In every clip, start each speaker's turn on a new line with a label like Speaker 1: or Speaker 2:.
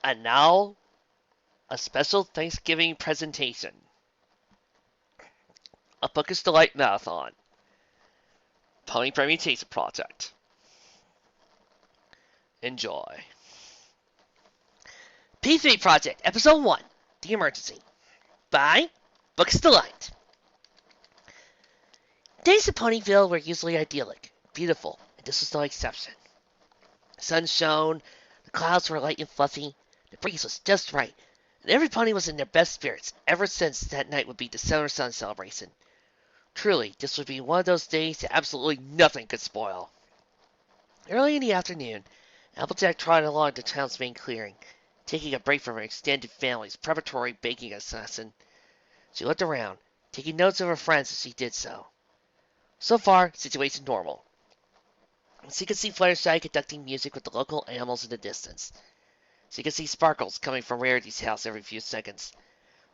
Speaker 1: And now, a special Thanksgiving presentation. A Bookish Delight Marathon. Pony Permutation Project. Enjoy. P3 Project, Episode 1, The Emergency. By Bookish Delight. Days in Ponyville were usually idyllic, beautiful, and this was no exception. The sun shone, the clouds were light and fluffy, the breeze was just right, and every pony was in their best spirits ever since that night would be the Summer Sun celebration. Truly, this would be one of those days that absolutely nothing could spoil. Early in the afternoon, Applejack trotted along the town's main clearing, taking a break from her extended family's preparatory baking lesson. She looked around, taking notes of her friends as she did so. So far, situation normal. She could see Fluttershy conducting music with the local animals in the distance. She could see Sparkles coming from Rarity's house every few seconds.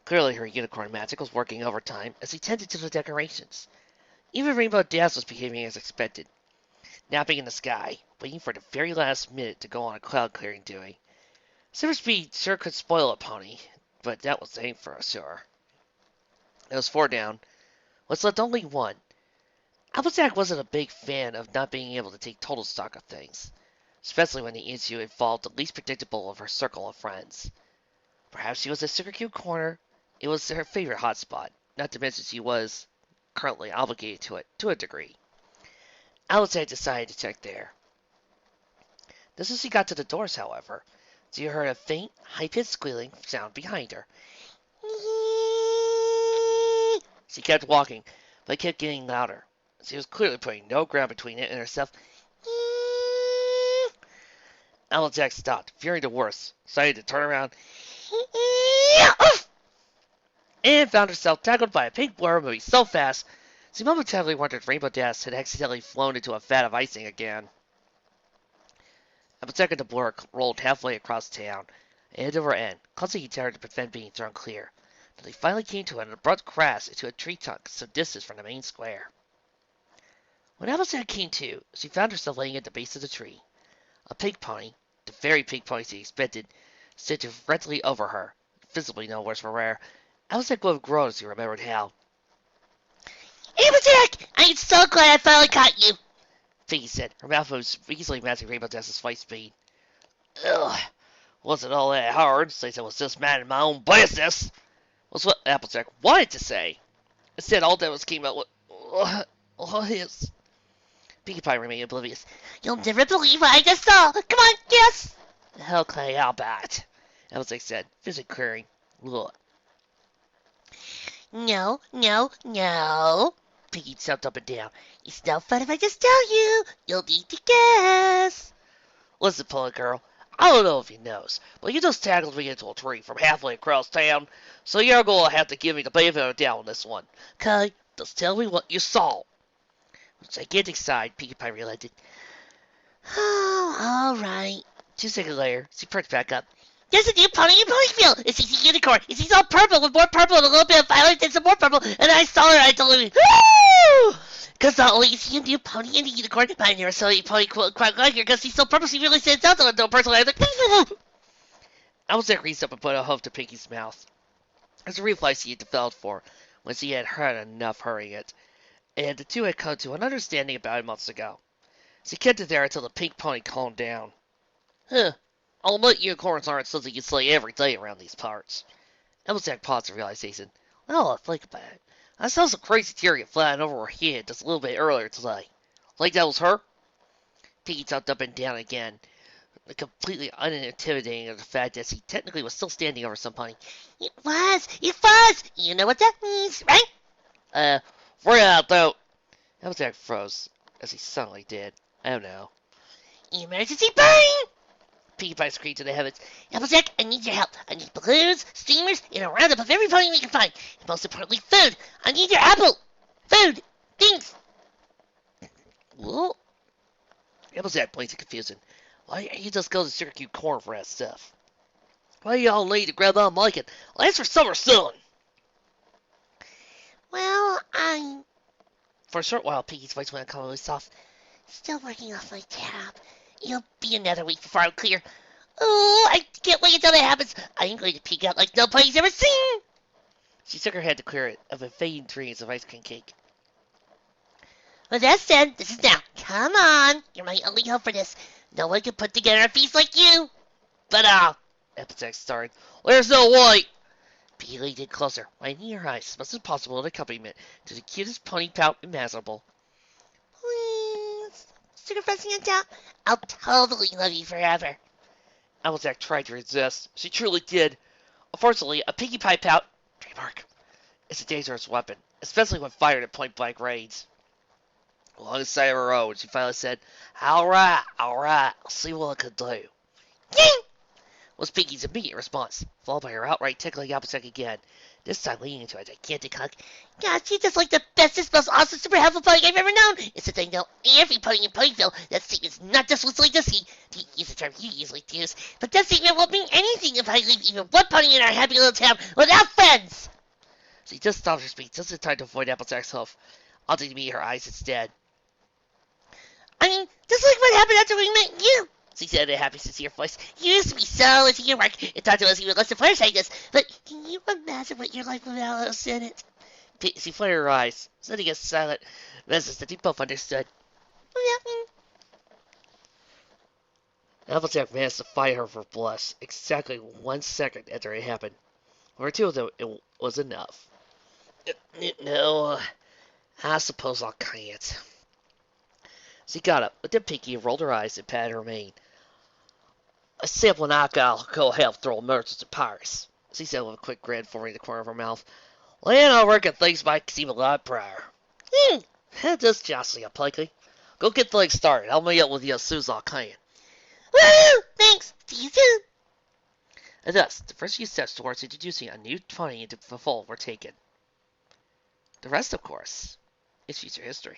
Speaker 1: Clearly her unicorn magic was working overtime as he tended to the decorations. Even Rainbow Dash was behaving as expected, napping in the sky, waiting for the very last minute to go on a cloud clearing duty. Silver Speed sure could spoil a pony, but that was ain't for sure. It was 4 down. Let's left only 1. Applejack wasn't a big fan of not being able to take total stock of things, especially when the issue involved the least predictable of her circle of friends. Perhaps she was a Sugar Cube corner. It was her favorite hotspot, not to mention she was currently obligated to it to a degree. Applejack decided to check there. Just as she got to the doors, however, she heard a faint, high-pitched squealing sound behind her. She kept walking, but it kept getting louder. She was clearly putting no ground between it and herself. Applejack stopped, fearing the worst, decided to turn around, and found herself tackled by a pink blur moving so fast, she momentarily wondered if Rainbow Dash had accidentally flown into a vat of icing again. Applejack and the blur rolled halfway across town, end over end, clutching each other to prevent being thrown clear, until they finally came to an abrupt crash into a tree trunk some distance from the main square. When Applejack came to, she found herself laying at the base of the tree. A pink pony, the very pink pony she expected, stood directly over her, visibly no worse for wear. Applejack would have groaned as he remembered how. "Applejack! I'm so glad I finally caught you!" Pinkie said, her mouth was easily matching Rainbow Dash's flight speed. "Ugh, wasn't all that hard, since I was just minding my own business," was what Applejack wanted to say. Instead, all that came out was his. Pinkie Pie remained oblivious. "You'll never believe what I just saw! Come on, guess!" "Okay, I'll bet," Applejack said, physically clearing. Ugh. "No, no, no," Pinkie jumped up and down. "It's no fun if I just tell you. You'll need to guess." "Listen, Pony Girl, I don't know if you knows, but you just tackled me into a tree from halfway across town, so you're going to have to give me the benefit of the doubt on this one. Okay, just tell me what you saw." With a gigantic sigh, Pinkie Pie relented. "Oh, all right." 2 seconds later, she perked back up. "There's a new pony in Ponyville! It's a unicorn! It's all purple with more purple and a little bit of violet and some more purple, and I saw her and I told her, woo! Because not only is she a new pony and a unicorn, but I never saw any pony quite like her because she's so purple she really stands out to a person like her." Applejack reached up and put a hoof to Pinkie's mouth. It was a reflex she had developed for when she had heard enough hurrying it, and the two had come to an understanding about it months ago. She kept it there until the pink pony calmed down. "Huh. I'll admit unicorns aren't something you see every day around these parts." Applejack paused in realization. "Well, think about it. I saw some crazy chariot flying over her head just a little bit earlier today. Think that was her?" Pinkie jumped up and down again, completely unintimidating of the fact that she technically was still standing over some pony. It was! You know what that means, right?" We're out, though." Applejack froze, as he suddenly did. "Oh, no." "Emergency burn!" Pinkie Pie screamed to the heavens. "Applejack, I need your help. I need balloons, steamers, and a roundup of every pony we can find. And most importantly, food. I need your apple. Food. Things." "What?" Applejack blinked in confusion. "Why can't you just go to Sugar Cube Corner for that stuff? Why do y'all need to grab on like it? Last for summer soon." "Well, For a short while, Pinkie's voice went uncommonly soft. "Still working off my tab. It'll be another week before I'm clear. Oh, I can't wait until until that happens, I am going to peek out like no pony's ever seen. She shook her head to clear it of invading dreams of ice cream cake. With that said, this is now. Come on. You're my only hope for this. No one can put together a feast like you. But, Applejack started. There's no way. Pinkie leaned in closer, widening her eyes as much as possible in accompaniment to the cutest pony pout imaginable. Please, Mr. Fussing and Doubt, I'll totally love you forever. Applejack tried to resist. She truly did. Unfortunately, a Pinkie Pie pout, trademark, is a dangerous weapon, especially when fired at point-blank range. Along the side of her road, she finally said, all right, I'll see what I can do. Ying! Was Pinkie's immediate response, followed by her outright tickling Applejack again, this time leaning into a gigantic hug. God, she's just like the bestest, most awesome, super helpful pony I've ever known. It's the thing, though, every pony in Ponyville, that statement's not just what's like to see, to use the term you usually use, but that statement won't mean anything if I leave even one pony in our happy little town without friends. She just stopped her speech just in time to avoid Applejack's hoof, opting to meet her eyes instead. I mean, just like what happened after we met you, she said in a happy, sincere voice. You used to be so into your work and talk to us even less than flirts like this, but can you imagine what your life without us in it? She flared her eyes, sending a silent message that they both understood. Applejack managed to fight her for blush exactly 1 second after it happened. For two of them, it was enough. No, I suppose I can't. She got up, looked at Pinkie, and rolled her eyes and patted her mane. A sample and I'll go help throw merchants to Paris, she said with a quick grin forming the corner of her mouth. Well, I reckon things might seem a lot brighter. Just jostling up, Pinkie. Go get things started. I'll meet up with you as soon as I can. Woo! Thanks. See you soon. And thus, the first few steps towards introducing a new pony into the fold were taken. The rest, of course, is future history.